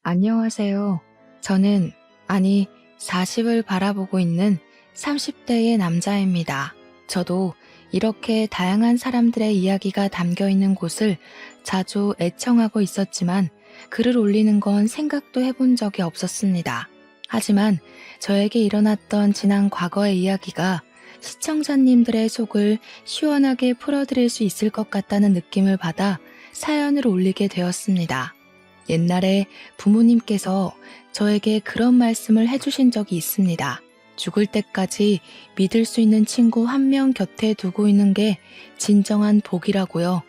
안녕하세요. 저는, 아니, 40을 바라보고 있는 30대의 남자입니다. 저도 이렇게 다양한 사람들의 이야기가 담겨 있는 곳을 자주 애청하고 있었지만 글을 올리는 건 생각도 해본 적이 없었습니다. 하지만 저에게 일어났던 지난 과거의 이야기가 시청자님들의 속을 시원하게 풀어드릴 수 있을 것 같다는 느낌을 받아 사연을 올리게 되었습니다. 옛날에 부모님께서 저에게 그런 말씀을 해주신 적이 있습니다. 죽을 때까지 믿을 수 있는 친구 한 명 곁에 두고 있는 게 진정한 복이라고요.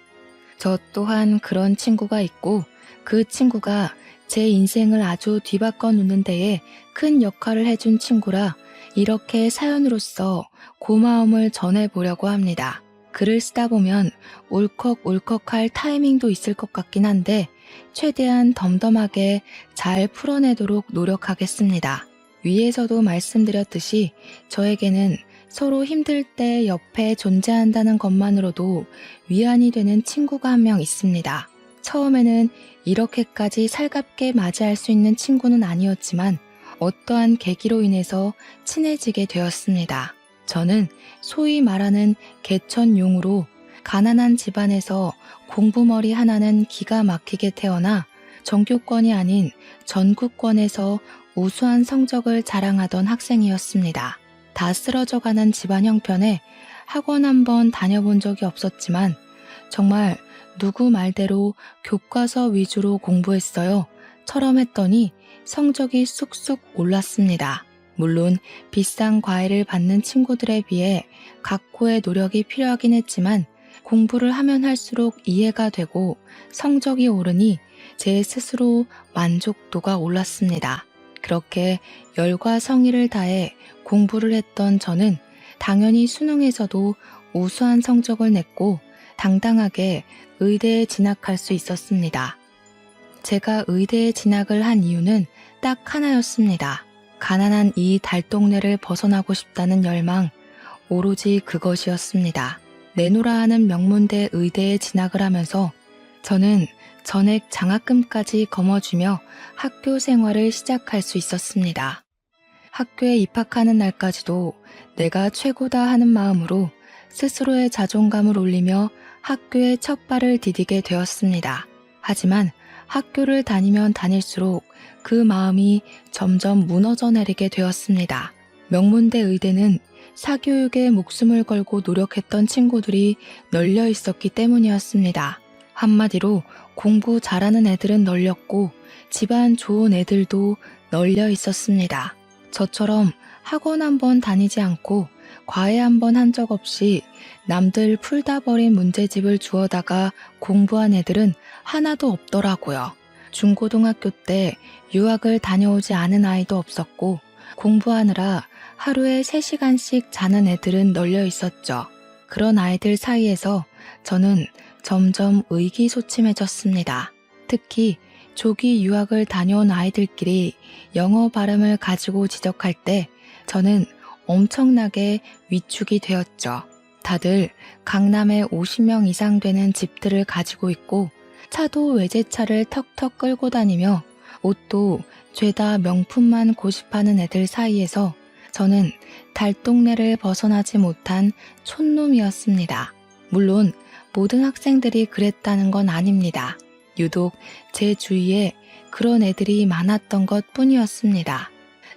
저 또한 그런 친구가 있고 그 친구가 제 인생을 아주 뒤바꿔 놓는 데에 큰 역할을 해준 친구라 이렇게 사연으로서 고마움을 전해보려고 합니다. 글을 쓰다 보면 울컥울컥할 타이밍도 있을 것 같긴 한데 최대한 덤덤하게 잘 풀어내도록 노력하겠습니다. 위에서도 말씀드렸듯이 저에게는 서로 힘들 때 옆에 존재한다는 것만으로도 위안이 되는 친구가 한 명 있습니다. 처음에는 이렇게까지 살갑게 맞이할 수 있는 친구는 아니었지만 어떠한 계기로 인해서 친해지게 되었습니다. 저는 소위 말하는 개천용으로 가난한 집안에서 공부머리 하나는 기가 막히게 태어나 전교권이 아닌 전국권에서 우수한 성적을 자랑하던 학생이었습니다. 다 쓰러져가는 집안 형편에 학원 한번 다녀본 적이 없었지만 정말 누구 말대로 교과서 위주로 공부했어요. 처럼 했더니 성적이 쑥쑥 올랐습니다. 물론 비싼 과외를 받는 친구들에 비해 각고의 노력이 필요하긴 했지만 공부를 하면 할수록 이해가 되고 성적이 오르니 제 스스로 만족도가 올랐습니다. 그렇게 열과 성의를 다해 공부를 했던 저는 당연히 수능에서도 우수한 성적을 냈고 당당하게 의대에 진학할 수 있었습니다. 제가 의대에 진학을 한 이유는 딱 하나였습니다. 가난한 이 달동네를 벗어나고 싶다는 열망, 오로지 그것이었습니다. 내노라 하는 명문대 의대에 진학을 하면서 저는 전액 장학금까지 거머쥐며 학교 생활을 시작할 수 있었습니다. 학교에 입학하는 날까지도 내가 최고다 하는 마음으로 스스로의 자존감을 올리며 학교에 첫 발을 디디게 되었습니다. 하지만 학교를 다니면 다닐수록 그 마음이 점점 무너져 내리게 되었습니다. 명문대 의대는 사교육에 목숨을 걸고 노력했던 친구들이 널려 있었기 때문이었습니다. 한마디로 공부 잘하는 애들은 널렸고 집안 좋은 애들도 널려 있었습니다. 저처럼 학원 한번 다니지 않고 과외 한번 한 적 없이 남들 풀다 버린 문제집을 주워다가 공부한 애들은 하나도 없더라고요. 중고등학교 때 유학을 다녀오지 않은 아이도 없었고 공부하느라 하루에 3시간씩 자는 애들은 널려 있었죠. 그런 아이들 사이에서 저는 점점 의기소침해졌습니다. 특히 조기 유학을 다녀온 아이들끼리 영어 발음을 가지고 지적할 때 저는 엄청나게 위축이 되었죠. 다들 강남에 50명 이상 되는 집들을 가지고 있고 차도 외제차를 턱턱 끌고 다니며 옷도 죄다 명품만 고집하는 애들 사이에서 저는 달동네를 벗어나지 못한 촌놈이었습니다. 물론 모든 학생들이 그랬다는 건 아닙니다. 유독 제 주위에 그런 애들이 많았던 것 뿐이었습니다.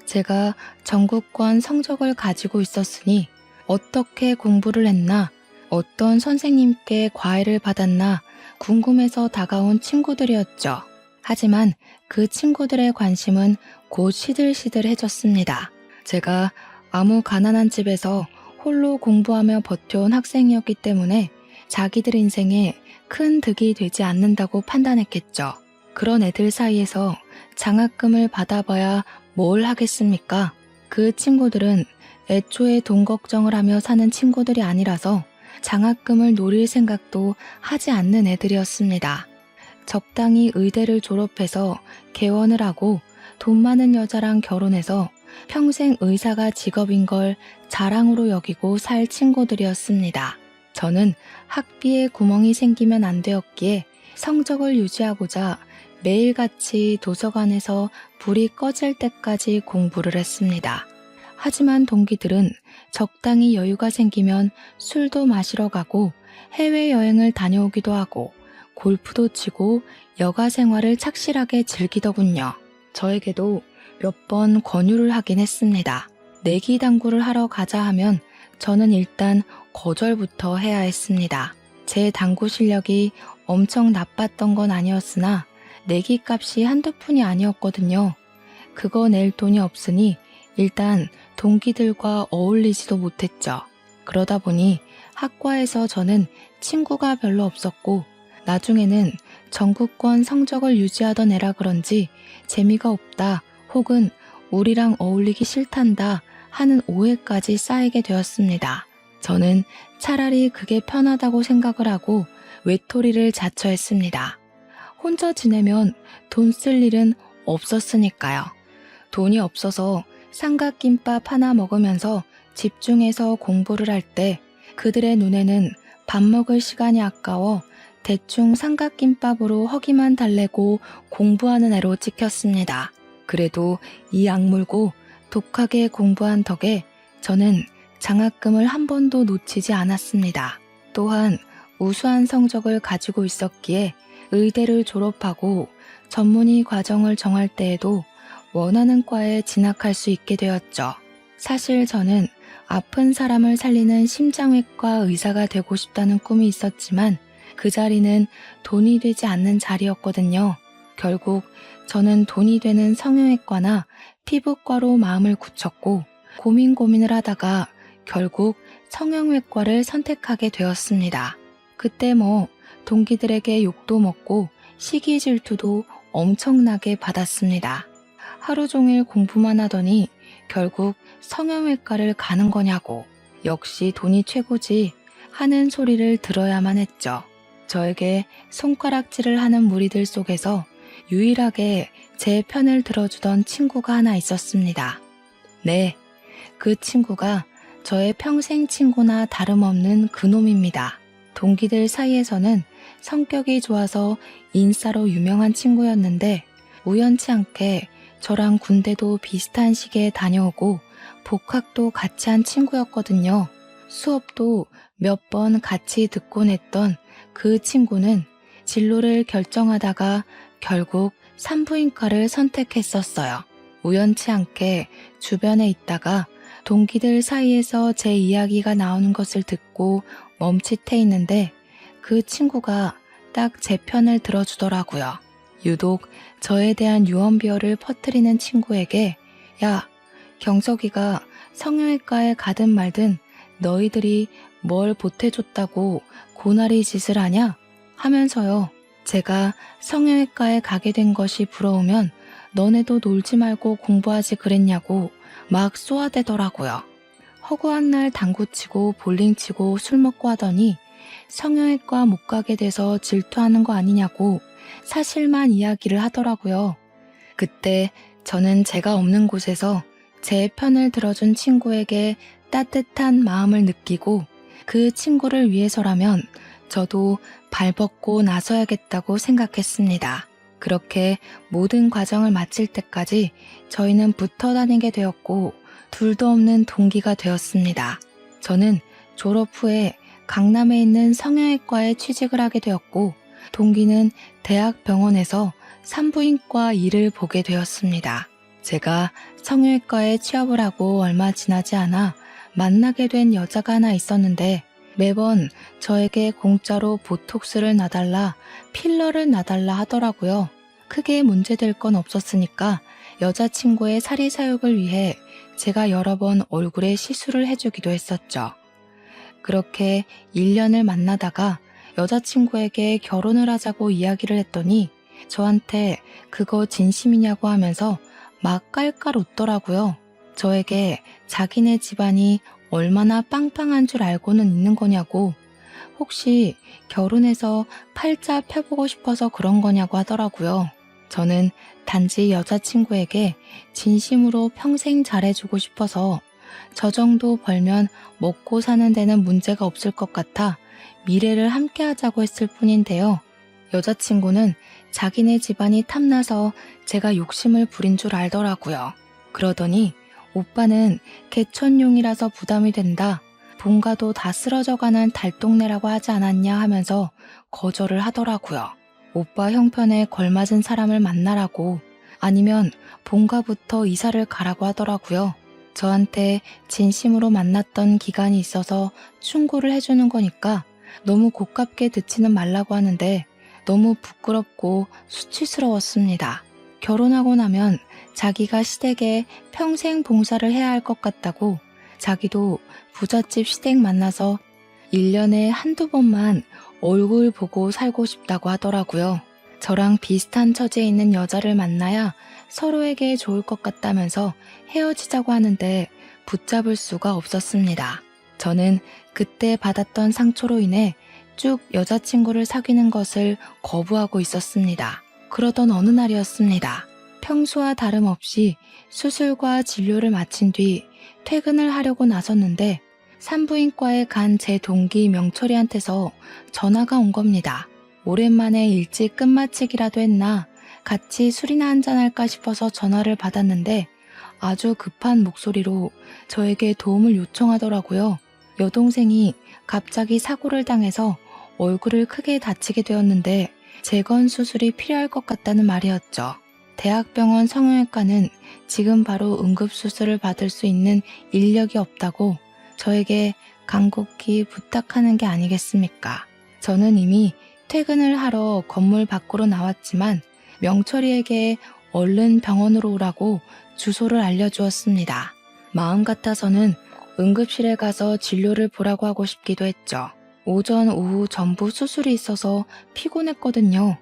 제가 전국권 성적을 가지고 있었으니 어떻게 공부를 했나, 어떤 선생님께 과외를 받았나 궁금해서 다가온 친구들이었죠. 하지만 그 친구들의 관심은 곧 시들시들해졌습니다. 제가 아무 가난한 집에서 홀로 공부하며 버텨온 학생이었기 때문에 자기들 인생에 큰 득이 되지 않는다고 판단했겠죠. 그런 애들 사이에서 장학금을 받아봐야 뭘 하겠습니까? 그 친구들은 애초에 돈 걱정을 하며 사는 친구들이 아니라서 장학금을 노릴 생각도 하지 않는 애들이었습니다. 적당히 의대를 졸업해서 개원을 하고 돈 많은 여자랑 결혼해서 평생 의사가 직업인 걸 자랑으로 여기고 살 친구들이었습니다. 저는 학비에 구멍이 생기면 안 되었기에 성적을 유지하고자 매일같이 도서관에서 불이 꺼질 때까지 공부를 했습니다. 하지만 동기들은 적당히 여유가 생기면 술도 마시러 가고 해외여행을 다녀오기도 하고 골프도 치고 여가 생활을 착실하게 즐기더군요. 저에게도 몇 번 권유를 하긴 했습니다. 내기 당구를 하러 가자 하면 저는 일단 거절부터 해야 했습니다. 제 당구 실력이 엄청 나빴던 건 아니었으나 내기 값이 한두 푼이 아니었거든요. 그거 낼 돈이 없으니 일단 동기들과 어울리지도 못했죠. 그러다 보니 학과에서 저는 친구가 별로 없었고 나중에는 전국권 성적을 유지하던 애라 그런지 재미가 없다 혹은 우리랑 어울리기 싫단다 하는 오해까지 쌓이게 되었습니다. 저는 차라리 그게 편하다고 생각을 하고 외톨이를 자처했습니다. 혼자 지내면 돈 쓸 일은 없었으니까요. 돈이 없어서 삼각김밥 하나 먹으면서 집중해서 공부를 할 때 그들의 눈에는 밥 먹을 시간이 아까워 대충 삼각김밥으로 허기만 달래고 공부하는 애로 찍혔습니다. 그래도 이 악물고 독하게 공부한 덕에 저는 장학금을 한 번도 놓치지 않았습니다. 또한 우수한 성적을 가지고 있었기에 의대를 졸업하고 전문의 과정을 정할 때에도 원하는 과에 진학할 수 있게 되었죠. 사실 저는 아픈 사람을 살리는 심장외과 의사가 되고 싶다는 꿈이 있었지만 그 자리는 돈이 되지 않는 자리였거든요. 결국 저는 돈이 되는 성형외과나 피부과로 마음을 굳혔고 고민을 하다가 결국 성형외과를 선택하게 되었습니다. 그때 동기들에게 욕도 먹고 시기 질투도 엄청나게 받았습니다. 하루 종일 공부만 하더니 결국 성형외과를 가는 거냐고 역시 돈이 최고지 하는 소리를 들어야만 했죠. 저에게 손가락질을 하는 무리들 속에서 유일하게 제 편을 들어주던 친구가 하나 있었습니다. 네, 그 친구가 저의 평생 친구나 다름없는 그놈입니다. 동기들 사이에서는 성격이 좋아서 인싸로 유명한 친구였는데 우연치 않게 저랑 군대도 비슷한 시기에 다녀오고 복학도 같이 한 친구였거든요. 수업도 몇 번 같이 듣곤 했던 그 친구는 진로를 결정하다가 결국 산부인과를 선택했었어요. 우연치 않게 주변에 있다가 동기들 사이에서 제 이야기가 나오는 것을 듣고 멈칫해 있는데 그 친구가 딱 제 편을 들어주더라고요. 유독 저에 대한 유언비어를 퍼뜨리는 친구에게 야, 경석이가 성형외과에 가든 말든 너희들이 뭘 보태줬다고 고나리 짓을 하냐? 하면서요. 제가 성형외과에 가게 된 것이 부러우면 너네도 놀지 말고 공부하지 그랬냐고 막 쏘아대더라고요. 허구한 날 당구치고 볼링치고 술 먹고 하더니 성형외과 못 가게 돼서 질투하는 거 아니냐고 사실만 이야기를 하더라고요. 그때 저는 제가 없는 곳에서 제 편을 들어준 친구에게 따뜻한 마음을 느끼고 그 친구를 위해서라면 저도 발벗고 나서야겠다고 생각했습니다. 그렇게 모든 과정을 마칠 때까지 저희는 붙어 다니게 되었고 둘도 없는 동기가 되었습니다. 저는 졸업 후에 강남에 있는 성형외과에 취직을 하게 되었고 동기는 대학병원에서 산부인과 일을 보게 되었습니다. 제가 성형외과에 취업을 하고 얼마 지나지 않아 만나게 된 여자가 하나 있었는데 매번 저에게 공짜로 보톡스를 놔달라, 필러를 놔달라 하더라고요. 크게 문제될 건 없었으니까 여자친구의 사리사욕을 위해 제가 여러 번 얼굴에 시술을 해주기도 했었죠. 그렇게 1년을 만나다가 여자친구에게 결혼을 하자고 이야기를 했더니 저한테 그거 진심이냐고 하면서 막 깔깔 웃더라고요. 저에게 자기네 집안이 얼마나 빵빵한 줄 알고는 있는 거냐고, 혹시 결혼해서 팔자 펴보고 싶어서 그런 거냐고 하더라고요. 저는 단지 여자친구에게 진심으로 평생 잘해주고 싶어서 저 정도 벌면 먹고 사는 데는 문제가 없을 것 같아 미래를 함께 하자고 했을 뿐인데요. 여자친구는 자기네 집안이 탐나서 제가 욕심을 부린 줄 알더라고요. 그러더니 오빠는 개천용이라서 부담이 된다. 본가도 다 쓰러져가는 달동네라고 하지 않았냐 하면서 거절을 하더라고요. 오빠 형편에 걸맞은 사람을 만나라고, 아니면 본가부터 이사를 가라고 하더라고요. 저한테 진심으로 만났던 기간이 있어서 충고를 해주는 거니까 너무 고깝게 듣지는 말라고 하는데 너무 부끄럽고 수치스러웠습니다. 결혼하고 나면 자기가 시댁에 평생 봉사를 해야 할 것 같다고, 자기도 부잣집 시댁 만나서 1년에 한두 번만 얼굴 보고 살고 싶다고 하더라고요. 저랑 비슷한 처지에 있는 여자를 만나야 서로에게 좋을 것 같다면서 헤어지자고 하는데 붙잡을 수가 없었습니다. 저는 그때 받았던 상처로 인해 쭉 여자친구를 사귀는 것을 거부하고 있었습니다. 그러던 어느 날이었습니다. 평소와 다름없이 수술과 진료를 마친 뒤 퇴근을 하려고 나섰는데 산부인과에 간 제 동기 명철이한테서 전화가 온 겁니다. 오랜만에 일찍 끝마치기라도 했나 같이 술이나 한잔할까 싶어서 전화를 받았는데 아주 급한 목소리로 저에게 도움을 요청하더라고요. 여동생이 갑자기 사고를 당해서 얼굴을 크게 다치게 되었는데 재건 수술이 필요할 것 같다는 말이었죠. 대학병원 성형외과는 지금 바로 응급수술을 받을 수 있는 인력이 없다고 저에게 간곡히 부탁하는 게 아니겠습니까? 저는 이미 퇴근을 하러 건물 밖으로 나왔지만 명철이에게 얼른 병원으로 오라고 주소를 알려주었습니다. 마음 같아서는 응급실에 가서 진료를 보라고 하고 싶기도 했죠. 오전, 오후 전부 수술이 있어서 피곤했거든요.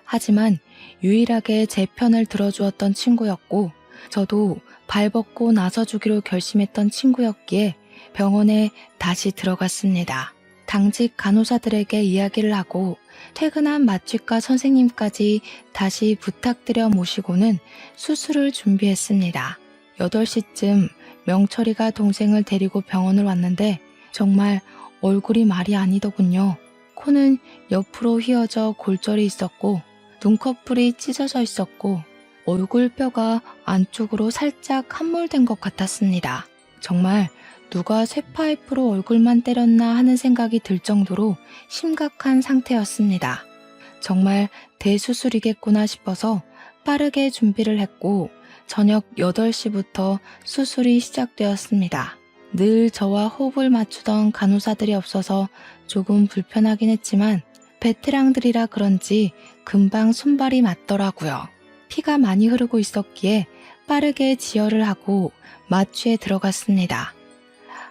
하지만 유일하게 제 편을 들어주었던 친구였고 저도 발벗고 나서주기로 결심했던 친구였기에 병원에 다시 들어갔습니다. 당직 간호사들에게 이야기를 하고 퇴근한 마취과 선생님까지 다시 부탁드려 모시고는 수술을 준비했습니다. 8시쯤 명철이가 동생을 데리고 병원을 왔는데 정말 얼굴이 말이 아니더군요. 코는 옆으로 휘어져 골절이 있었고 눈꺼풀이 찢어져 있었고 얼굴뼈가 안쪽으로 살짝 함몰된 것 같았습니다. 정말 누가 쇠파이프로 얼굴만 때렸나 하는 생각이 들 정도로 심각한 상태였습니다. 정말 대수술이겠구나 싶어서 빠르게 준비를 했고 저녁 8시부터 수술이 시작되었습니다. 늘 저와 호흡을 맞추던 간호사들이 없어서 조금 불편하긴 했지만 베테랑들이라 그런지 금방 손발이 맞더라고요. 피가 많이 흐르고 있었기에 빠르게 지혈을 하고 마취에 들어갔습니다.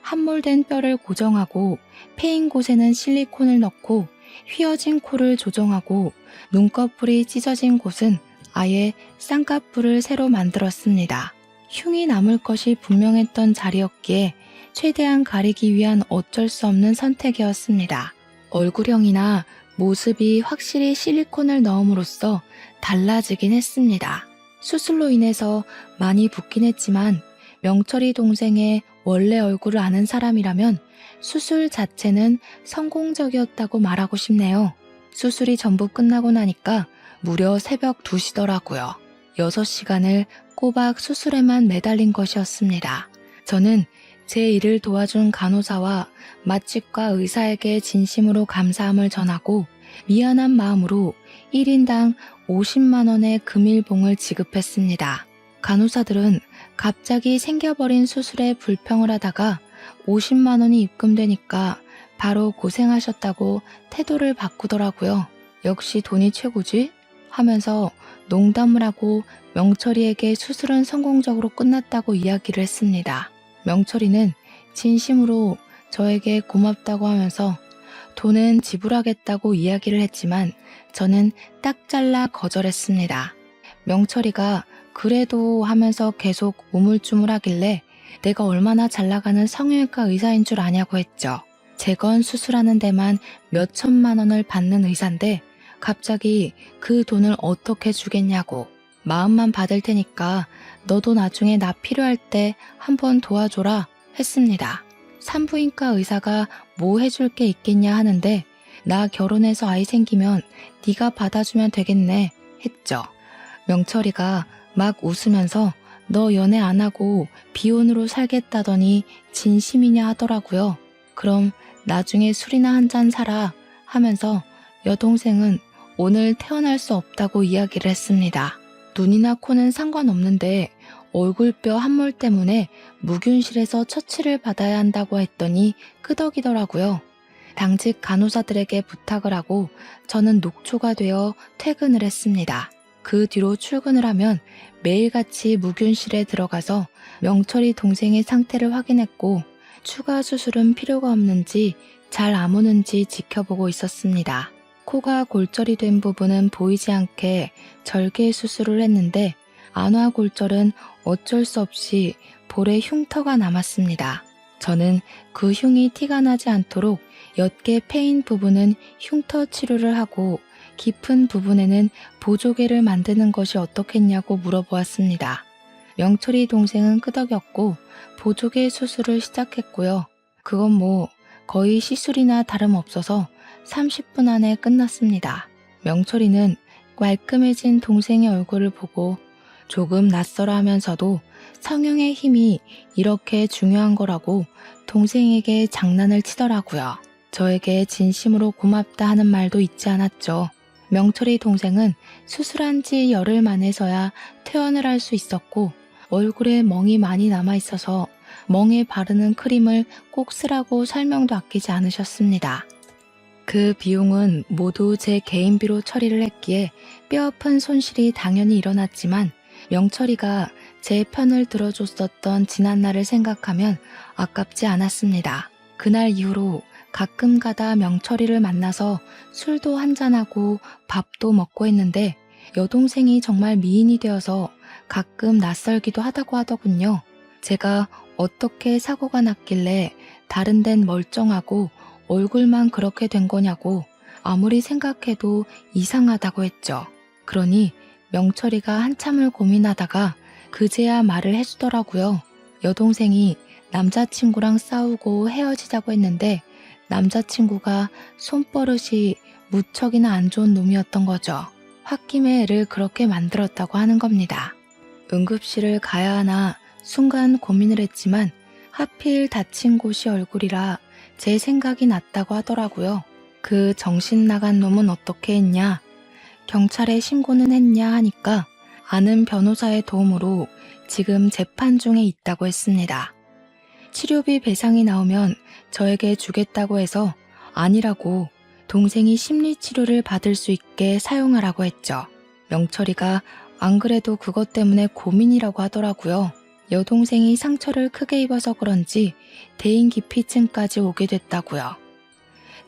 함몰된 뼈를 고정하고 패인 곳에는 실리콘을 넣고 휘어진 코를 조정하고 눈꺼풀이 찢어진 곳은 아예 쌍꺼풀을 새로 만들었습니다. 흉이 남을 것이 분명했던 자리였기에 최대한 가리기 위한 어쩔 수 없는 선택이었습니다. 얼굴형이나 모습이 확실히 실리콘을 넣음으로써 달라지긴 했습니다. 수술로 인해서 많이 붓긴 했지만 명철이 동생의 원래 얼굴을 아는 사람이라면 수술 자체는 성공적이었다고 말하고 싶네요. 수술이 전부 끝나고 나니까 무려 새벽 2시더라고요. 6시간을 꼬박 수술에만 매달린 것이었습니다. 저는 제 일을 도와준 간호사와 마취과 의사에게 진심으로 감사함을 전하고 미안한 마음으로 1인당 50만 원의 금일봉을 지급했습니다. 간호사들은 갑자기 생겨버린 수술에 불평을 하다가 50만 원이 입금되니까 바로 고생하셨다고 태도를 바꾸더라고요. 역시 돈이 최고지? 하면서 농담을 하고 명철이에게 수술은 성공적으로 끝났다고 이야기를 했습니다. 명철이는 진심으로 저에게 고맙다고 하면서 돈은 지불하겠다고 이야기를 했지만 저는 딱 잘라 거절했습니다. 명철이가 그래도 하면서 계속 우물쭈물하길래 내가 얼마나 잘 나가는 성형외과 의사인 줄 아냐고 했죠. 재건 수술하는 데만 몇 천만 원을 받는 의사인데 갑자기 그 돈을 어떻게 주겠냐고, 마음만 받을 테니까 너도 나중에 나 필요할 때 한번 도와줘라 했습니다. 산부인과 의사가 뭐 해줄 게 있겠냐 하는데 나 결혼해서 아이 생기면 네가 받아주면 되겠네 했죠. 명철이가 막 웃으면서 너 연애 안 하고 비혼으로 살겠다더니 진심이냐 하더라고요. 그럼 나중에 술이나 한 잔 사라 하면서 여동생은 오늘 태어날 수 없다고 이야기를 했습니다. 눈이나 코는 상관없는데 얼굴뼈 함몰 때문에 무균실에서 처치를 받아야 한다고 했더니 끄덕이더라고요. 당직 간호사들에게 부탁을 하고 저는 녹초가 되어 퇴근을 했습니다. 그 뒤로 출근을 하면 매일같이 무균실에 들어가서 명철이 동생의 상태를 확인했고 추가 수술은 필요가 없는지 잘 아무는지 지켜보고 있었습니다. 코가 골절이 된 부분은 보이지 않게 절개 수술을 했는데 안화골절은 어쩔 수 없이 볼에 흉터가 남았습니다. 저는 그 흉이 티가 나지 않도록 옅게 패인 부분은 흉터 치료를 하고 깊은 부분에는 보조개를 만드는 것이 어떻겠냐고 물어보았습니다. 명철이 동생은 끄덕였고 보조개 수술을 시작했고요. 그건 뭐 거의 시술이나 다름없어서 30분 안에 끝났습니다. 명철이는 말끔해진 동생의 얼굴을 보고 조금 낯설어 하면서도 성형의 힘이 이렇게 중요한 거라고 동생에게 장난을 치더라고요. 저에게 진심으로 고맙다 하는 말도 잊지 않았죠. 명철이 동생은 수술한 지 열흘 만에서야 퇴원을 할 수 있었고 얼굴에 멍이 많이 남아있어서 멍에 바르는 크림을 꼭 쓰라고 설명도 아끼지 않으셨습니다. 그 비용은 모두 제 개인비로 처리를 했기에 뼈아픈 손실이 당연히 일어났지만 명철이가 제 편을 들어줬었던 지난날을 생각하면 아깝지 않았습니다. 그날 이후로 가끔 가다 명철이를 만나서 술도 한잔하고 밥도 먹고 했는데 여동생이 정말 미인이 되어서 가끔 낯설기도 하다고 하더군요. 제가 어떻게 사고가 났길래 다른 데는 멀쩡하고 얼굴만 그렇게 된 거냐고 아무리 생각해도 이상하다고 했죠. 그러니 명철이가 한참을 고민하다가 그제야 말을 해주더라고요. 여동생이 남자친구랑 싸우고 헤어지자고 했는데 남자친구가 손버릇이 무척이나 안 좋은 놈이었던 거죠. 홧김에 애를 그렇게 만들었다고 하는 겁니다. 응급실을 가야 하나 순간 고민을 했지만 하필 다친 곳이 얼굴이라 제 생각이 났다고 하더라고요. 그 정신 나간 놈은 어떻게 했냐? 경찰에 신고는 했냐 하니까 아는 변호사의 도움으로 지금 재판 중에 있다고 했습니다. 치료비 배상이 나오면 저에게 주겠다고 해서 아니라고 동생이 심리치료를 받을 수 있게 사용하라고 했죠. 명철이가 안 그래도 그것 때문에 고민이라고 하더라고요. 여동생이 상처를 크게 입어서 그런지 대인기피증까지 오게 됐다고요.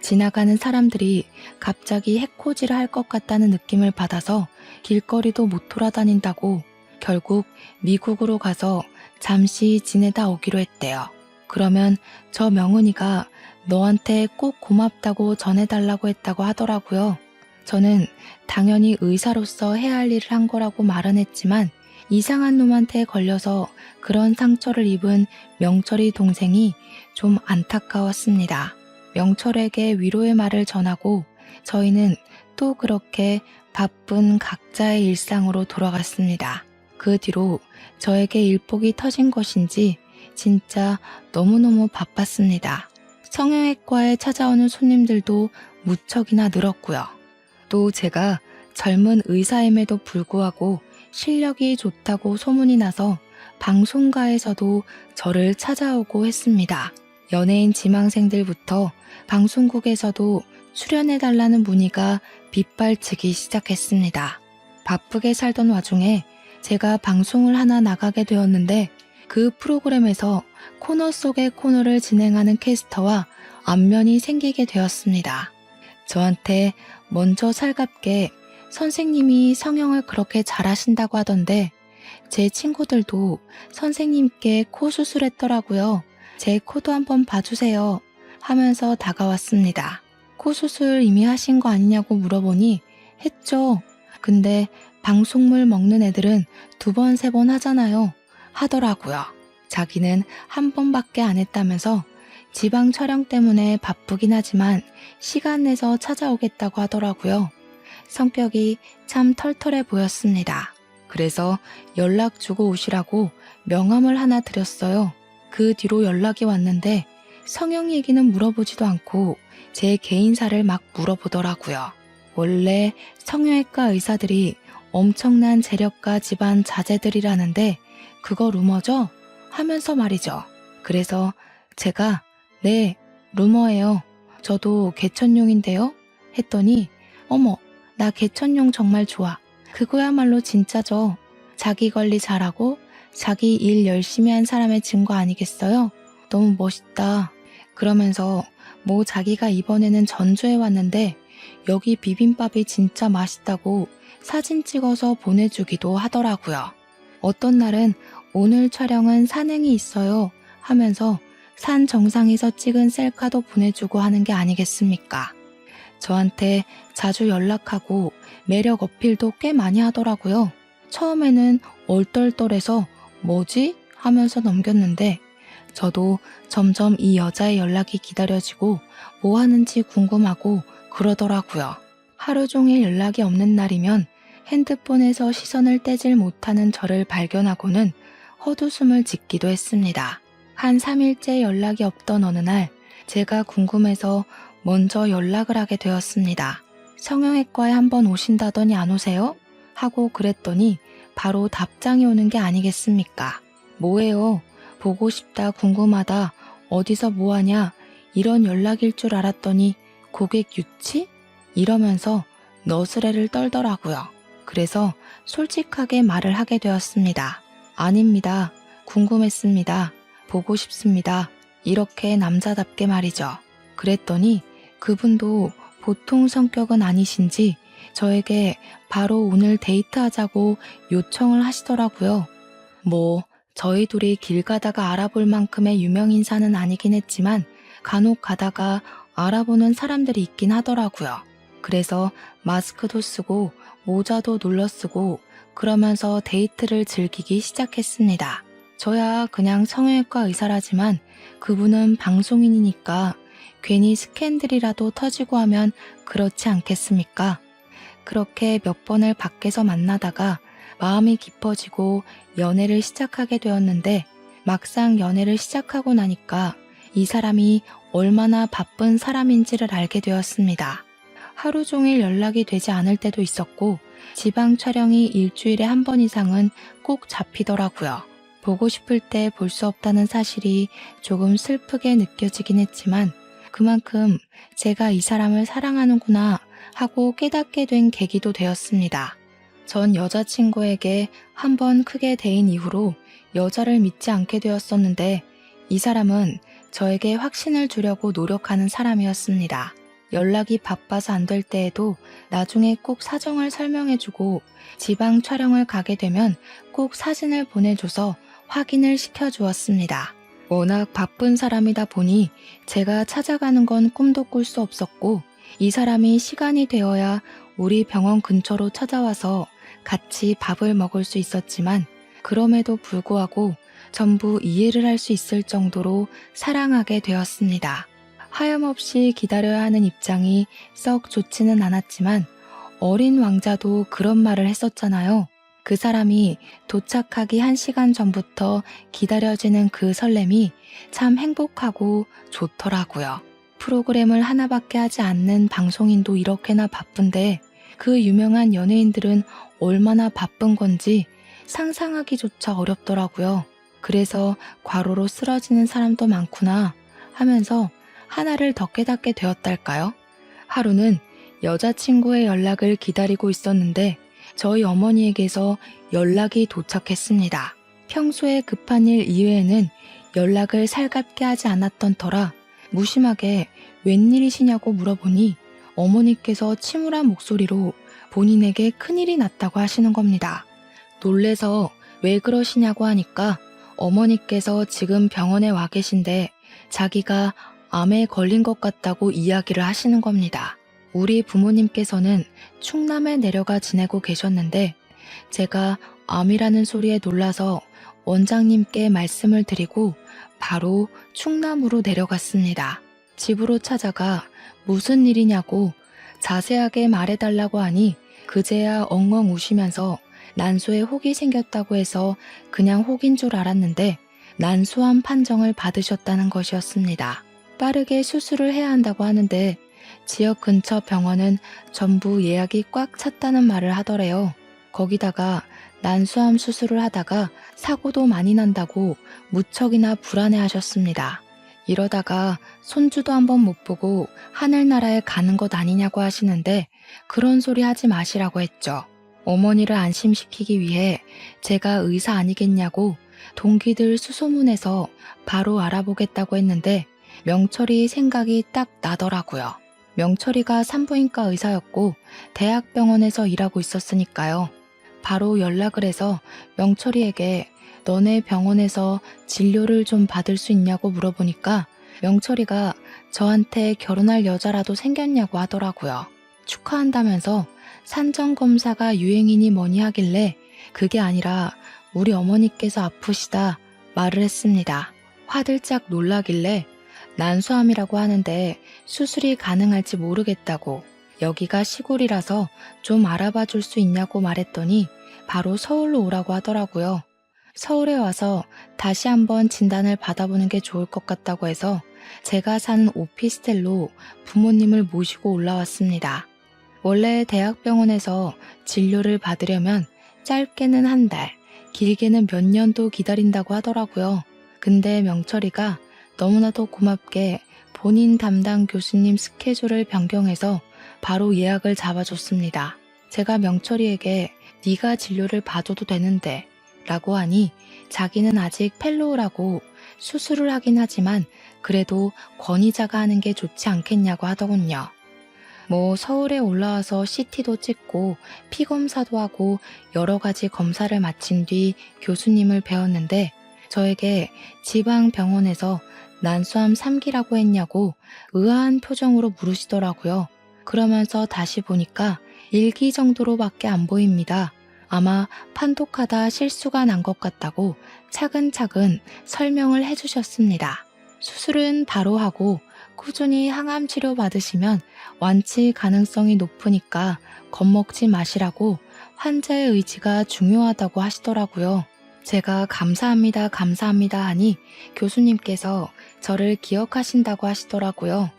지나가는 사람들이 갑자기 해코지를 할 것 같다는 느낌을 받아서 길거리도 못 돌아다닌다고 결국 미국으로 가서 잠시 지내다 오기로 했대요. 그러면 저 명은이가 너한테 꼭 고맙다고 전해달라고 했다고 하더라고요. 저는 당연히 의사로서 해야 할 일을 한 거라고 말은 했지만 이상한 놈한테 걸려서 그런 상처를 입은 명철이 동생이 좀 안타까웠습니다. 명철에게 위로의 말을 전하고 저희는 또 그렇게 바쁜 각자의 일상으로 돌아갔습니다. 그 뒤로 저에게 일복이 터진 것인지 진짜 너무너무 바빴습니다. 성형외과에 찾아오는 손님들도 무척이나 늘었고요. 또 제가 젊은 의사임에도 불구하고 실력이 좋다고 소문이 나서 방송가에서도 저를 찾아오고 했습니다. 연예인 지망생들부터 방송국에서도 출연해달라는 문의가 빗발치기 시작했습니다. 바쁘게 살던 와중에 제가 방송을 하나 나가게 되었는데 그 프로그램에서 코너 속의 코너를 진행하는 캐스터와 안면이 생기게 되었습니다. 저한테 먼저 살갑게 선생님이 성형을 그렇게 잘하신다고 하던데 제 친구들도 선생님께 코 수술했더라고요. 제 코도 한번 봐주세요 하면서 다가왔습니다. 코 수술 이미 하신 거 아니냐고 물어보니 했죠. 근데 방송물 먹는 애들은 2번, 3번 하잖아요. 하더라고요. 자기는 한 번밖에 안 했다면서 지방 촬영 때문에 바쁘긴 하지만 시간 내서 찾아오겠다고 하더라고요. 성격이 참 털털해 보였습니다. 그래서 연락 주고 오시라고 명함을 하나 드렸어요. 그 뒤로 연락이 왔는데 성형 얘기는 물어보지도 않고 제 개인사를 막 물어보더라고요. 원래 성형외과 의사들이 엄청난 재력가 집안 자제들이라는데 그거 루머죠? 하면서 말이죠. 그래서 제가 네, 루머예요. 저도 개천용인데요? 했더니 어머, 나 개천용 정말 좋아. 그거야말로 진짜죠. 자기 관리 잘하고 자기 일 열심히 한 사람의 증거 아니겠어요? 너무 멋있다. 그러면서 뭐 자기가 이번에는 전주에 왔는데 여기 비빔밥이 진짜 맛있다고 사진 찍어서 보내주기도 하더라고요. 어떤 날은 오늘 촬영은 산행이 있어요 하면서 산 정상에서 찍은 셀카도 보내주고 하는 게 아니겠습니까? 저한테 자주 연락하고 매력 어필도 꽤 많이 하더라고요. 처음에는 얼떨떨해서 뭐지? 하면서 넘겼는데 저도 점점 이 여자의 연락이 기다려지고 뭐 하는지 궁금하고 그러더라고요. 하루 종일 연락이 없는 날이면 핸드폰에서 시선을 떼질 못하는 저를 발견하고는 헛웃음을 짓기도 했습니다. 한 3일째 연락이 없던 어느 날 제가 궁금해서 먼저 연락을 하게 되었습니다. 성형외과에 한번 오신다더니 안 오세요? 하고 그랬더니 바로 답장이 오는 게 아니겠습니까? 뭐예요? 보고 싶다, 궁금하다, 어디서 뭐하냐 이런 연락일 줄 알았더니 고객 유치? 이러면서 너스레를 떨더라고요. 그래서 솔직하게 말을 하게 되었습니다. 아닙니다. 궁금했습니다. 보고 싶습니다. 이렇게 남자답게 말이죠. 그랬더니 그분도 보통 성격은 아니신지 저에게 바로 오늘 데이트하자고 요청을 하시더라고요. 뭐 저희 둘이 길 가다가 알아볼 만큼의 유명인사는 아니긴 했지만 간혹 가다가 알아보는 사람들이 있긴 하더라고요. 그래서 마스크도 쓰고 모자도 눌러 쓰고 그러면서 데이트를 즐기기 시작했습니다. 저야 그냥 성형외과 의사라지만 그분은 방송인이니까 괜히 스캔들이라도 터지고 하면 그렇지 않겠습니까? 그렇게 몇 번을 밖에서 만나다가 마음이 깊어지고 연애를 시작하게 되었는데 막상 연애를 시작하고 나니까 이 사람이 얼마나 바쁜 사람인지를 알게 되었습니다. 하루 종일 연락이 되지 않을 때도 있었고 지방 촬영이 일주일에 한 번 이상은 꼭 잡히더라고요. 보고 싶을 때 볼 수 없다는 사실이 조금 슬프게 느껴지긴 했지만 그만큼 제가 이 사람을 사랑하는구나 하고 깨닫게 된 계기도 되었습니다. 전 여자친구에게 한 번 크게 대인 이후로 여자를 믿지 않게 되었었는데 이 사람은 저에게 확신을 주려고 노력하는 사람이었습니다. 연락이 바빠서 안 될 때에도 나중에 꼭 사정을 설명해주고 지방 촬영을 가게 되면 꼭 사진을 보내줘서 확인을 시켜주었습니다. 워낙 바쁜 사람이다 보니 제가 찾아가는 건 꿈도 꿀 수 없었고 이 사람이 시간이 되어야 우리 병원 근처로 찾아와서 같이 밥을 먹을 수 있었지만 그럼에도 불구하고 전부 이해를 할 수 있을 정도로 사랑하게 되었습니다. 하염없이 기다려야 하는 입장이 썩 좋지는 않았지만 어린 왕자도 그런 말을 했었잖아요. 그 사람이 도착하기 1시간 전부터 기다려지는 그 설렘이 참 행복하고 좋더라고요. 프로그램을 하나밖에 하지 않는 방송인도 이렇게나 바쁜데 그 유명한 연예인들은 얼마나 바쁜 건지 상상하기조차 어렵더라고요. 그래서 과로로 쓰러지는 사람도 많구나 하면서 하나를 더 깨닫게 되었달까요? 하루는 여자친구의 연락을 기다리고 있었는데 저희 어머니에게서 연락이 도착했습니다. 평소에 급한 일 이외에는 연락을 살갑게 하지 않았던 터라 무심하게 웬일이시냐고 물어보니 어머니께서 침울한 목소리로 본인에게 큰일이 났다고 하시는 겁니다. 놀래서 왜 그러시냐고 하니까 어머니께서 지금 병원에 와 계신데 자기가 암에 걸린 것 같다고 이야기를 하시는 겁니다. 우리 부모님께서는 충남에 내려가 지내고 계셨는데 제가 암이라는 소리에 놀라서 원장님께 말씀을 드리고 바로 충남으로 내려갔습니다. 집으로 찾아가 무슨 일이냐고 자세하게 말해달라고 하니 그제야 엉엉 우시면서 난소에 혹이 생겼다고 해서 그냥 혹인 줄 알았는데 난소암 판정을 받으셨다는 것이었습니다. 빠르게 수술을 해야 한다고 하는데 지역 근처 병원은 전부 예약이 꽉 찼다는 말을 하더래요. 거기다가 난소암 수술을 하다가 사고도 많이 난다고 무척이나 불안해하셨습니다. 이러다가 손주도 한번 못 보고 하늘나라에 가는 것 아니냐고 하시는데 그런 소리 하지 마시라고 했죠. 어머니를 안심시키기 위해 제가 의사 아니겠냐고 동기들 수소문해서 바로 알아보겠다고 했는데 명철이 생각이 딱 나더라고요. 명철이가 산부인과 의사였고 대학병원에서 일하고 있었으니까요. 바로 연락을 해서 명철이에게 너네 병원에서 진료를 좀 받을 수 있냐고 물어보니까 명철이가 저한테 결혼할 여자라도 생겼냐고 하더라고요. 축하한다면서 산정검사가 유행이니 뭐니 하길래 그게 아니라 우리 어머니께서 아프시다 말을 했습니다. 화들짝 놀라길래 난소암이라고 하는데 수술이 가능할지 모르겠다고 여기가 시골이라서 좀 알아봐 줄 수 있냐고 말했더니 바로 서울로 오라고 하더라고요. 서울에 와서 다시 한번 진단을 받아보는 게 좋을 것 같다고 해서 제가 사는 오피스텔로 부모님을 모시고 올라왔습니다. 원래 대학병원에서 진료를 받으려면 짧게는 한 달, 길게는 몇 년도 기다린다고 하더라고요. 근데 명철이가 너무나도 고맙게 본인 담당 교수님 스케줄을 변경해서 바로 예약을 잡아줬습니다. 제가 명철이에게 네가 진료를 봐줘도 되는데 라고 하니 자기는 아직 펠로우라고 수술을 하긴 하지만 그래도 권위자가 하는 게 좋지 않겠냐고 하더군요. 뭐 서울에 올라와서 CT도 찍고 피검사도 하고 여러 가지 검사를 마친 뒤 교수님을 배웠는데 저에게 지방 병원에서 난소암 3기라고 했냐고 의아한 표정으로 물으시더라고요. 그러면서 다시 보니까 1기 정도로밖에 안 보입니다. 아마 판독하다 실수가 난 것 같다고 차근차근 설명을 해주셨습니다. 수술은 바로 하고 꾸준히 항암 치료 받으시면 완치 가능성이 높으니까 겁먹지 마시라고 환자의 의지가 중요하다고 하시더라고요. 제가 감사합니다 하니 교수님께서 저를 기억하신다고 하시더라고요.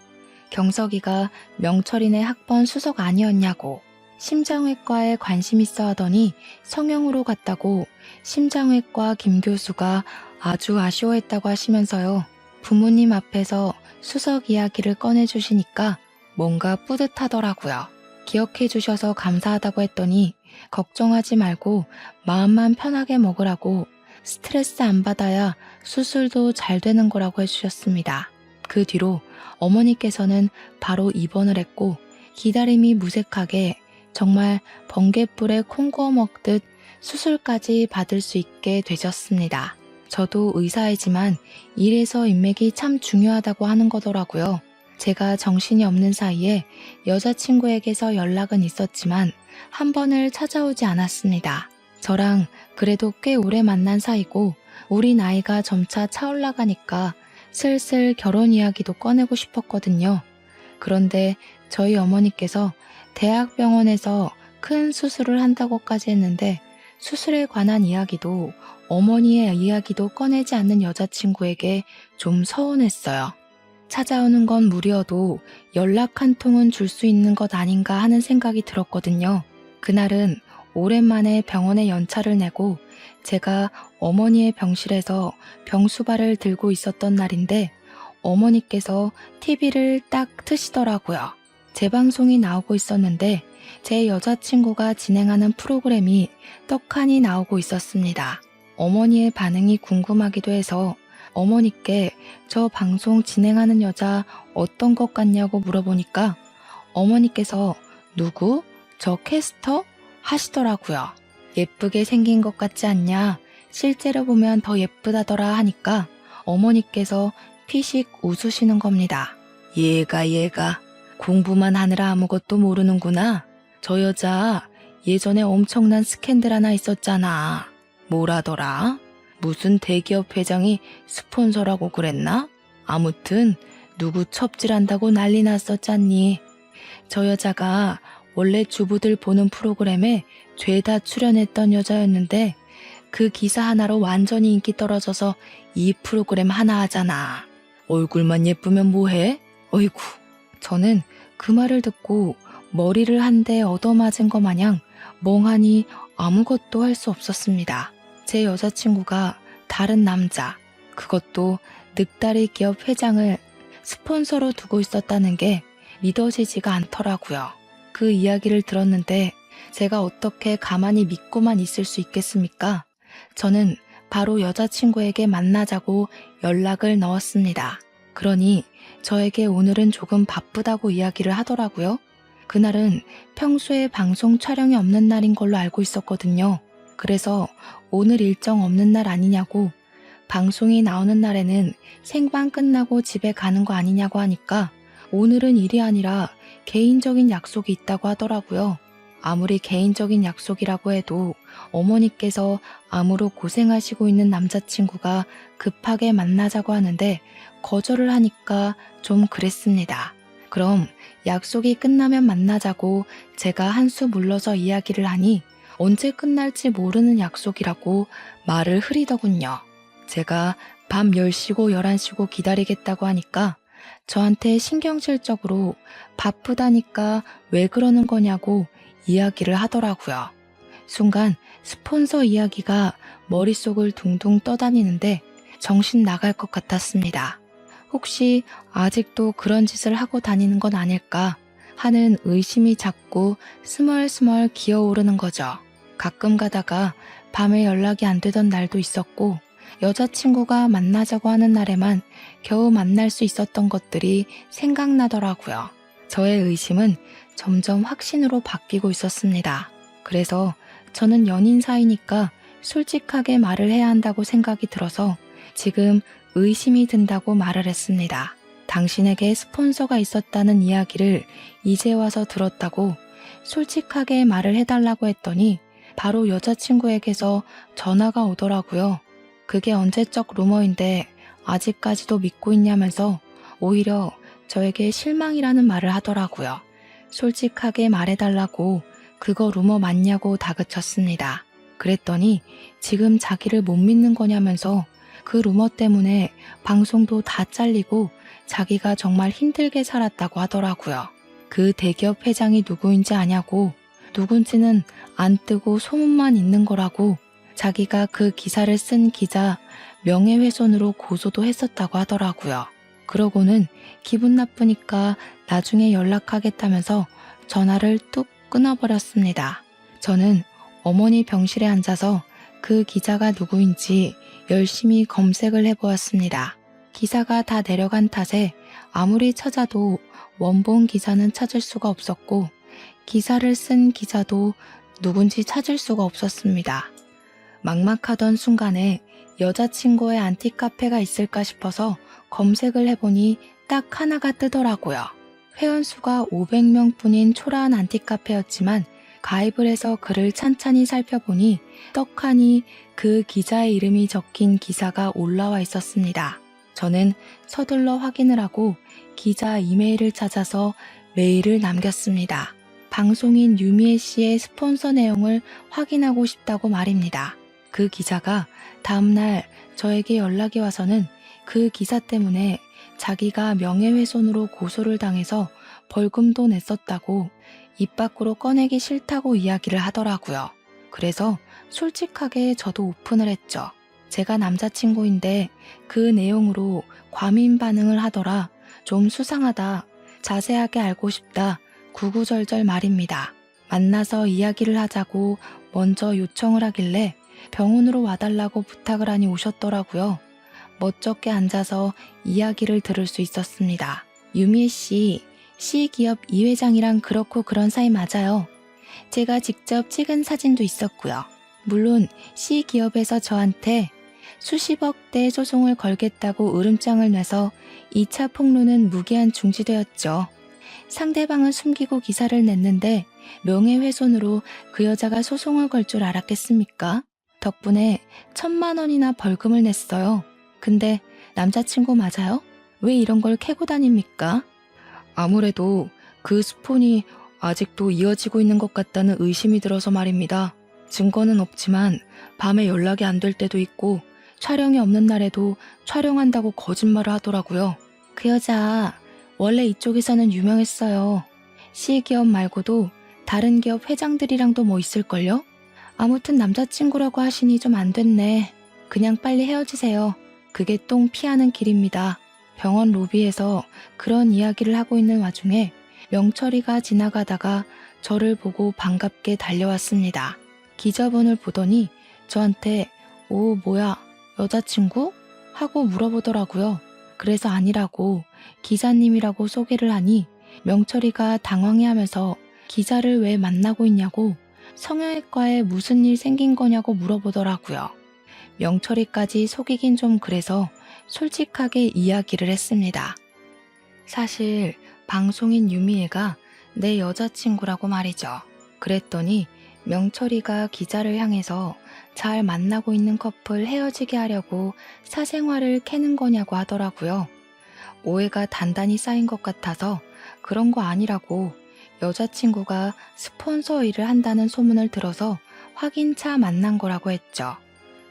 경석이가 명철이네 학번 수석 아니었냐고 심장외과에 관심 있어 하더니 성형으로 갔다고 심장외과 김 교수가 아주 아쉬워했다고 하시면서요. 부모님 앞에서 수석 이야기를 꺼내주시니까 뭔가 뿌듯하더라고요. 기억해 주셔서 감사하다고 했더니 걱정하지 말고 마음만 편하게 먹으라고 스트레스 안 받아야 수술도 잘 되는 거라고 해주셨습니다. 그 뒤로 어머니께서는 바로 입원을 했고 기다림이 무색하게 정말 번갯불에 콩 구워 먹듯 수술까지 받을 수 있게 되셨습니다. 저도 의사이지만 이래서 인맥이 참 중요하다고 하는 거더라고요. 제가 정신이 없는 사이에 여자친구에게서 연락은 있었지만 한 번을 찾아오지 않았습니다. 저랑 그래도 꽤 오래 만난 사이고 우리 나이가 점차 차올라가니까 슬슬 결혼 이야기도 꺼내고 싶었거든요. 그런데 저희 어머니께서 대학병원에서 큰 수술을 한다고까지 했는데 수술에 관한 이야기도 어머니의 이야기도 꺼내지 않는 여자친구에게 좀 서운했어요. 찾아오는 건 무리여도 연락 한 통은 줄 수 있는 것 아닌가 하는 생각이 들었거든요. 그날은 오랜만에 병원에 연차를 내고 제가 어머니의 병실에서 병수발을 들고 있었던 날인데 어머니께서 TV를 딱 트시더라고요. 재방송이 나오고 있었는데 제 여자친구가 진행하는 프로그램이 떡하니 나오고 있었습니다. 어머니의 반응이 궁금하기도 해서 어머니께 저 방송 진행하는 여자 어떤 것 같냐고 물어보니까 어머니께서 누구? 저 캐스터? 하시더라고요. 예쁘게 생긴 것 같지 않냐? 실제로 보면 더 예쁘다더라 하니까 어머니께서 피식 웃으시는 겁니다. 얘가 공부만 하느라 아무것도 모르는구나. 저 여자 예전에 엄청난 스캔들 하나 있었잖아. 뭐라더라? 무슨 대기업 회장이 스폰서라고 그랬나? 아무튼 누구 첩질한다고 난리 났었잖니. 저 여자가 원래 주부들 보는 프로그램에 죄다 출연했던 여자였는데 그 기사 하나로 완전히 인기 떨어져서 이 프로그램 하나 하잖아. 얼굴만 예쁘면 뭐해? 어이구. 저는 그 말을 듣고 머리를 한 대 얻어맞은 것 마냥 멍하니 아무것도 할 수 없었습니다. 제 여자친구가 다른 남자, 그것도 늑다리 기업 회장을 스폰서로 두고 있었다는 게 믿어지지가 않더라고요. 그 이야기를 들었는데 제가 어떻게 가만히 믿고만 있을 수 있겠습니까? 저는 바로 여자친구에게 만나자고 연락을 넣었습니다. 그러니 저에게 오늘은 조금 바쁘다고 이야기를 하더라고요. 그날은 평소에 방송 촬영이 없는 날인 걸로 알고 있었거든요. 그래서 오늘 일정 없는 날 아니냐고, 방송이 나오는 날에는 생방 끝나고 집에 가는 거 아니냐고 하니까 오늘은 일이 아니라 개인적인 약속이 있다고 하더라고요. 아무리 개인적인 약속이라고 해도 어머니께서 암으로 고생하시고 있는 남자친구가 급하게 만나자고 하는데 거절을 하니까 좀 그랬습니다. 그럼 약속이 끝나면 만나자고 제가 한 수 물러서 이야기를 하니 언제 끝날지 모르는 약속이라고 말을 흐리더군요. 제가 밤 10시고 11시고 기다리겠다고 하니까 저한테 신경질적으로 바쁘다니까 왜 그러는 거냐고 이야기를 하더라고요. 순간 스폰서 이야기가 머릿속을 둥둥 떠다니는데 정신 나갈 것 같았습니다. 혹시 아직도 그런 짓을 하고 다니는 건 아닐까 하는 의심이 자꾸 스멀스멀 기어오르는 거죠. 가끔 가다가 밤에 연락이 안 되던 날도 있었고 여자친구가 만나자고 하는 날에만 겨우 만날 수 있었던 것들이 생각나더라고요. 저의 의심은 점점 확신으로 바뀌고 있었습니다. 그래서 저는 연인 사이니까 솔직하게 말을 해야 한다고 생각이 들어서 지금 의심이 든다고 말을 했습니다. 당신에게 스폰서가 있었다는 이야기를 이제 와서 들었다고 솔직하게 말을 해달라고 했더니 바로 여자친구에게서 전화가 오더라고요. 그게 언제적 루머인데 아직까지도 믿고 있냐면서 오히려 저에게 실망이라는 말을 하더라고요. 솔직하게 말해달라고 그거 루머 맞냐고 다그쳤습니다. 그랬더니 지금 자기를 못 믿는 거냐면서 그 루머 때문에 방송도 다 잘리고 자기가 정말 힘들게 살았다고 하더라고요. 그 대기업 회장이 누구인지 아냐고, 누군지는 안 뜨고 소문만 있는 거라고, 자기가 그 기사를 쓴 기자 명예훼손으로 고소도 했었다고 하더라고요. 그러고는 기분 나쁘니까 나중에 연락하겠다면서 전화를 뚝 끊어버렸습니다. 저는 어머니 병실에 앉아서 그 기자가 누구인지 열심히 검색을 해보았습니다. 기사가 다 내려간 탓에 아무리 찾아도 원본 기사는 찾을 수가 없었고 기사를 쓴 기자도 누군지 찾을 수가 없었습니다. 막막하던 순간에 여자친구의 안티카페가 있을까 싶어서 검색을 해보니 딱 하나가 뜨더라고요. 회원수가 500명 뿐인 초라한 안티카페였지만 가입을 해서 글을 찬찬히 살펴보니 떡하니 그 기자의 이름이 적힌 기사가 올라와 있었습니다. 저는 서둘러 확인을 하고 기자 이메일을 찾아서 메일을 남겼습니다. 방송인 유미애 씨의 스폰서 내용을 확인하고 싶다고 말입니다. 그 기자가 다음날 저에게 연락이 와서는 그 기사 때문에 자기가 명예훼손으로 고소를 당해서 벌금도 냈었다고 입 밖으로 꺼내기 싫다고 이야기를 하더라고요. 그래서 솔직하게 저도 오픈을 했죠. 제가 남자친구인데 그 내용으로 과민 반응을 하더라. 좀 수상하다. 자세하게 알고 싶다. 구구절절 말입니다. 만나서 이야기를 하자고 먼저 요청을 하길래 병원으로 와달라고 부탁을 하니 오셨더라고요. 멋쩍게 앉아서 이야기를 들을 수 있었습니다. 유미애 씨, C기업 이 회장이랑 그렇고 그런 사이 맞아요. 제가 직접 찍은 사진도 있었고요. 물론 C기업에서 저한테 수십억대 소송을 걸겠다고 으름장을 내서 2차 폭로는 무기한 중지되었죠. 상대방은 숨기고 기사를 냈는데 명예훼손으로 그 여자가 소송을 걸 줄 알았겠습니까? 덕분에 1,000만 원이나 벌금을 냈어요. 근데 남자친구 맞아요? 왜 이런 걸 캐고 다닙니까? 아무래도 그 스폰이 아직도 이어지고 있는 것 같다는 의심이 들어서 말입니다. 증거는 없지만 밤에 연락이 안 될 때도 있고 촬영이 없는 날에도 촬영한다고 거짓말을 하더라고요. 그 여자 원래 이쪽에서는 유명했어요. C기업 말고도 다른 기업 회장들이랑도 뭐 있을걸요? 아무튼 남자친구라고 하시니 좀 안 됐네. 그냥 빨리 헤어지세요. 그게 똥 피하는 길입니다. 병원 로비에서 그런 이야기를 하고 있는 와중에 명철이가 지나가다가 저를 보고 반갑게 달려왔습니다. 기자분을 보더니 저한테 오 뭐야 여자친구? 하고 물어보더라고요. 그래서 아니라고 기자님이라고 소개를 하니 명철이가 당황해하면서 기자를 왜 만나고 있냐고 성형외과에 무슨 일 생긴 거냐고 물어보더라고요. 명철이까지 속이긴 좀 그래서 솔직하게 이야기를 했습니다. 사실 방송인 유미애가 내 여자친구라고 말이죠. 그랬더니 명철이가 기자를 향해서 잘 만나고 있는 커플 헤어지게 하려고 사생활을 캐는 거냐고 하더라고요. 오해가 단단히 쌓인 것 같아서 그런 거 아니라고 여자친구가 스폰서 일을 한다는 소문을 들어서 확인차 만난 거라고 했죠.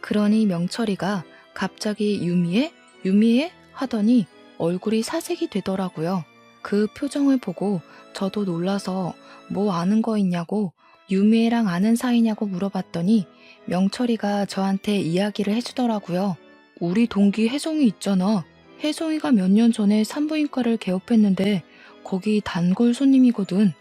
그러니 명철이가 갑자기 유미애? 유미애? 하더니 얼굴이 사색이 되더라고요. 그 표정을 보고 저도 놀라서 뭐 아는 거 있냐고 유미애랑 아는 사이냐고 물어봤더니 명철이가 저한테 이야기를 해주더라고요. 우리 동기 혜성이 있잖아. 혜성이가 몇 년 전에 산부인과를 개업했는데 거기 단골 손님이거든.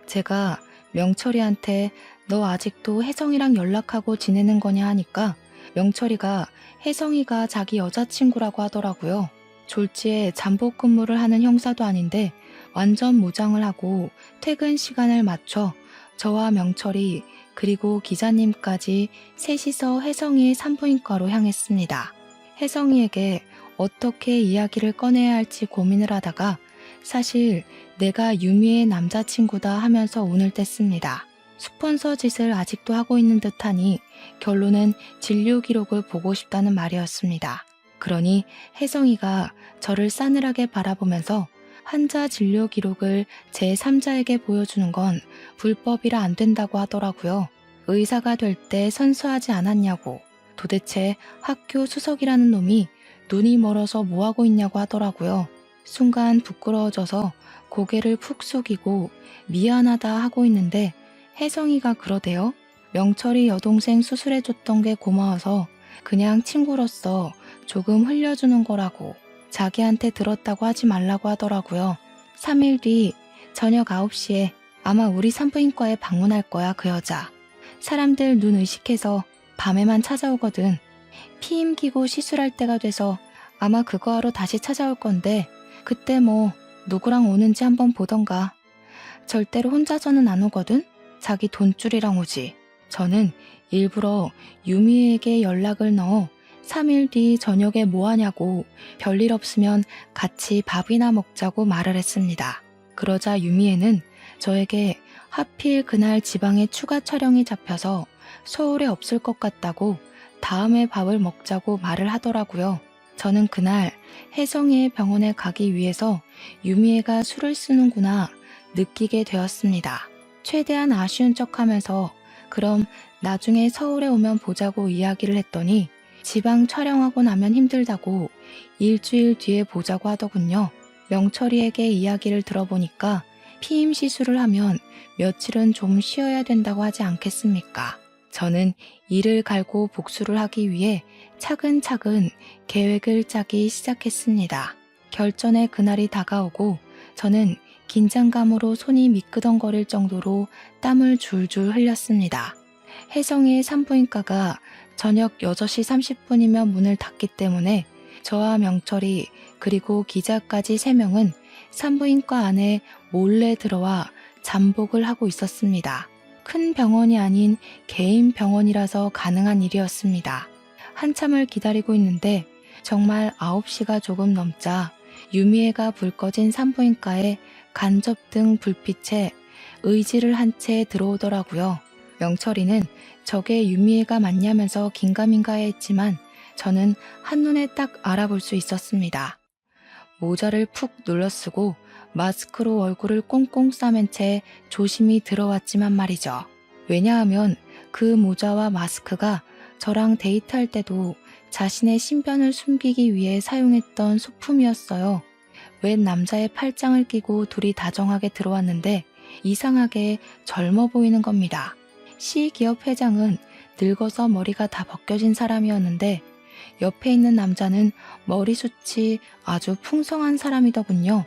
제가 명철이한테 너 아직도 혜성이랑 연락하고 지내는 거냐 하니까 명철이가 혜성이가 자기 여자친구라고 하더라고요. 졸지에 잠복 근무를 하는 형사도 아닌데 완전 무장을 하고 퇴근 시간을 맞춰 저와 명철이 그리고 기자님까지 셋이서 혜성이의 산부인과로 향했습니다. 혜성이에게 어떻게 이야기를 꺼내야 할지 고민을 하다가 사실 내가 유미의 남자친구다 하면서 운을 뗐습니다. 스폰서 짓을 아직도 하고 있는 듯하니 결론은 진료 기록을 보고 싶다는 말이었습니다. 그러니 혜성이가 저를 싸늘하게 바라보면서 환자 진료 기록을 제3자에게 보여주는 건 불법이라 안 된다고 하더라고요. 의사가 될 때 선수하지 않았냐고, 도대체 학교 수석이라는 놈이 눈이 멀어서 뭐하고 있냐고 하더라고요. 순간 부끄러워져서 고개를 푹 숙이고 미안하다 하고 있는데 혜성이가 그러대요. 명철이 여동생 수술해줬던 게 고마워서 그냥 친구로서 조금 흘려주는 거라고 자기한테 들었다고 하지 말라고 하더라고요. 3일 뒤 저녁 9시에 아마 우리 산부인과에 방문할 거야 그 여자. 사람들 눈 의식해서 밤에만 찾아오거든. 피임 기고 시술할 때가 돼서 아마 그거 하러 다시 찾아올 건데 그때 뭐 누구랑 오는지 한번 보던가. 절대로 혼자서는 안 오거든. 자기 돈줄이랑 오지. 저는 일부러 유미에게 연락을 넣어 3일 뒤 저녁에 뭐 하냐고 별일 없으면 같이 밥이나 먹자고 말을 했습니다. 그러자 유미애는 저에게 하필 그날 지방에 추가 촬영이 잡혀서 서울에 없을 것 같다고 다음에 밥을 먹자고 말을 하더라고요. 저는 그날 혜성이의 병원에 가기 위해서 유미애가 술을 쓰는구나 느끼게 되었습니다. 최대한 아쉬운 척하면서 그럼 나중에 서울에 오면 보자고 이야기를 했더니 지방 촬영하고 나면 힘들다고 일주일 뒤에 보자고 하더군요. 명철이에게 이야기를 들어보니까 피임 시술을 하면 며칠은 좀 쉬어야 된다고 하지 않겠습니까? 저는 이를 갈고 복수를 하기 위해 차근차근 계획을 짜기 시작했습니다. 결전의 그날이 다가오고 저는 긴장감으로 손이 미끄덩거릴 정도로 땀을 줄줄 흘렸습니다. 혜성이의 산부인과가 저녁 6시 30분이면 문을 닫기 때문에 저와 명철이 그리고 기자까지 3명은 산부인과 안에 몰래 들어와 잠복을 하고 있었습니다. 큰 병원이 아닌 개인 병원이라서 가능한 일이었습니다. 한참을 기다리고 있는데 정말 9시가 조금 넘자 유미애가 불 꺼진 산부인과에 간접등 불빛에 의지를 한 채 들어오더라고요. 명철이는 저게 유미애가 맞냐면서 긴가민가해했지만 저는 한눈에 딱 알아볼 수 있었습니다. 모자를 푹 눌러쓰고 마스크로 얼굴을 꽁꽁 싸맨 채 조심히 들어왔지만 말이죠. 왜냐하면 그 모자와 마스크가 저랑 데이트할 때도 자신의 신변을 숨기기 위해 사용했던 소품이었어요. 웬 남자의 팔짱을 끼고 둘이 다정하게 들어왔는데 이상하게 젊어 보이는 겁니다. 시기업 회장은 늙어서 머리가 다 벗겨진 사람이었는데 옆에 있는 남자는 머리숱이 아주 풍성한 사람이더군요.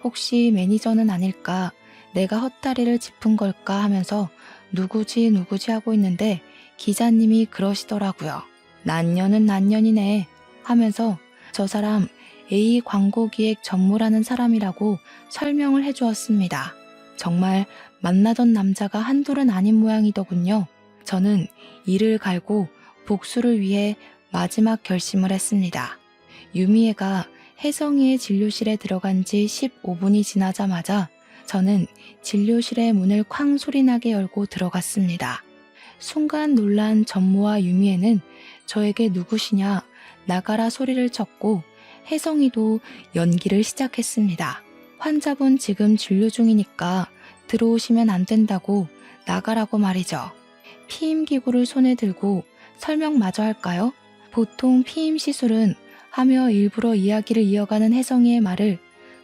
혹시 매니저는 아닐까, 내가 헛다리를 짚은 걸까 하면서 누구지 하고 있는데 기자님이 그러시더라고요. 난년은 난년이네 하면서 저 사람 A 광고기획 전무라는 사람이라고 설명을 해주었습니다. 정말 만나던 남자가 한둘은 아닌 모양이더군요. 저는 이를 갈고 복수를 위해 마지막 결심을 했습니다. 유미애가 혜성이의 진료실에 들어간 지 15분이 지나자마자 저는 진료실의 문을 쾅 소리나게 열고 들어갔습니다. 순간 놀란 전무와 유미애는 저에게 누구시냐 나가라 소리를 쳤고 혜성이도 연기를 시작했습니다. 환자분 지금 진료 중이니까 들어오시면 안 된다고 나가라고 말이죠. 피임기구를 손에 들고 설명마저 할까요? 보통 피임 시술은 하며 일부러 이야기를 이어가는 혜성이의 말을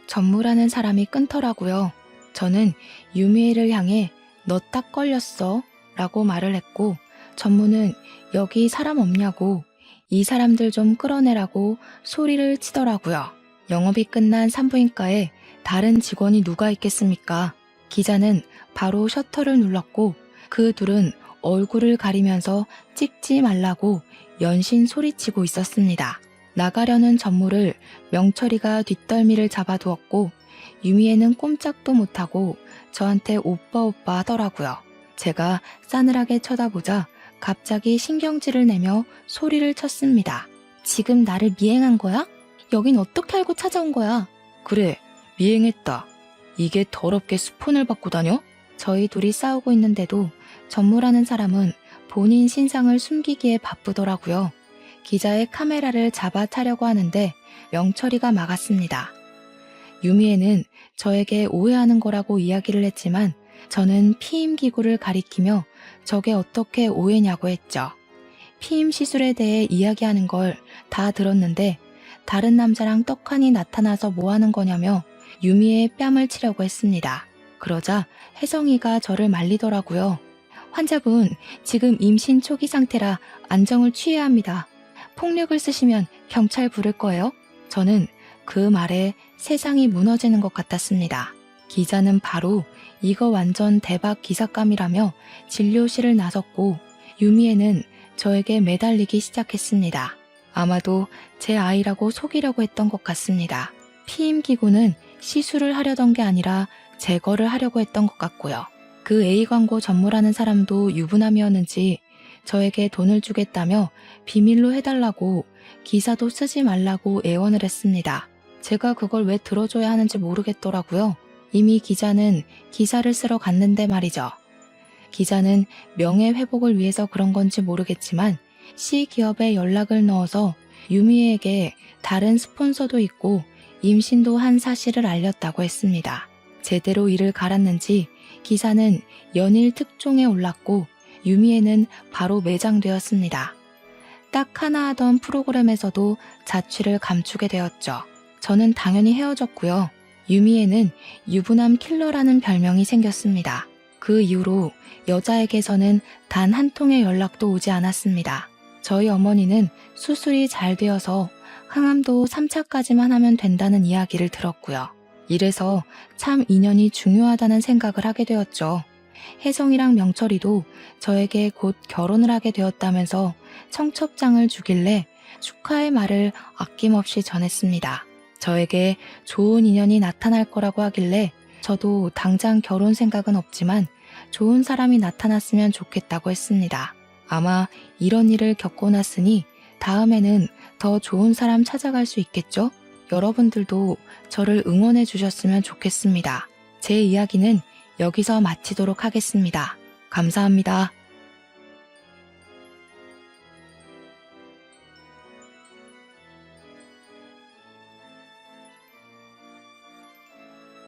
전무라는 사람이 끊더라고요. 저는 유미애를 향해 너 딱 걸렸어 라고 말을 했고 전무는 여기 사람 없냐고 이 사람들 좀 끌어내라고 소리를 치더라고요. 영업이 끝난 산부인과에 다른 직원이 누가 있겠습니까? 기자는 바로 셔터를 눌렀고 그 둘은 얼굴을 가리면서 찍지 말라고 연신 소리치고 있었습니다. 나가려는 전무를 명철이가 뒷덜미를 잡아두었고 유미애는 꼼짝도 못하고 저한테 오빠 하더라고요. 제가 싸늘하게 쳐다보자 갑자기 신경질을 내며 소리를 쳤습니다. 지금 나를 미행한 거야? 여긴 어떻게 알고 찾아온 거야? 그래, 미행했다. 이게 더럽게 스폰을 받고 다녀? 저희 둘이 싸우고 있는데도 전무라는 사람은 본인 신상을 숨기기에 바쁘더라고요. 기자의 카메라를 잡아차려고 하는데 명철이가 막았습니다. 유미애는 저에게 오해하는 거라고 이야기를 했지만 저는 피임기구를 가리키며 저게 어떻게 오해냐고 했죠. 피임 시술에 대해 이야기하는 걸 다 들었는데 다른 남자랑 떡하니 나타나서 뭐 하는 거냐며 유미애의 뺨을 치려고 했습니다. 그러자 혜성이가 저를 말리더라고요. 환자분 지금 임신 초기 상태라 안정을 취해야 합니다. 폭력을 쓰시면 경찰 부를 거예요. 저는 그 말에 세상이 무너지는 것 같았습니다. 기자는 바로 이거 완전 대박 기사감이라며 진료실을 나섰고 유미애는 저에게 매달리기 시작했습니다. 아마도 제 아이라고 속이려고 했던 것 같습니다. 피임기구는 시술을 하려던 게 아니라 제거를 하려고 했던 것 같고요. 그 A광고 전무라는 사람도 유부남이었는지 저에게 돈을 주겠다며 비밀로 해달라고 기사도 쓰지 말라고 애원을 했습니다. 제가 그걸 왜 들어줘야 하는지 모르겠더라고요. 이미 기자는 기사를 쓰러 갔는데 말이죠. 기자는 명예회복을 위해서 그런 건지 모르겠지만 C기업에 연락을 넣어서 유미애에게 다른 스폰서도 있고 임신도 한 사실을 알렸다고 했습니다. 제대로 이를 갈았는지 기사는 연일 특종에 올랐고 유미애는 바로 매장되었습니다. 딱 하나 하던 프로그램에서도 자취를 감추게 되었죠. 저는 당연히 헤어졌고요. 유미애는 유부남 킬러라는 별명이 생겼습니다. 그 이후로 여자에게서는 단 한 통의 연락도 오지 않았습니다. 저희 어머니는 수술이 잘 되어서 항암도 3차까지만 하면 된다는 이야기를 들었고요. 이래서 참 인연이 중요하다는 생각을 하게 되었죠. 혜성이랑 명철이도 저에게 곧 결혼을 하게 되었다면서 청첩장을 주길래 축하의 말을 아낌없이 전했습니다. 저에게 좋은 인연이 나타날 거라고 하길래 저도 당장 결혼 생각은 없지만 좋은 사람이 나타났으면 좋겠다고 했습니다. 아마 이런 일을 겪고 났으니 다음에는 더 좋은 사람 찾아갈 수 있겠죠? 여러분들도 저를 응원해 주셨으면 좋겠습니다. 제 이야기는 여기서 마치도록 하겠습니다. 감사합니다.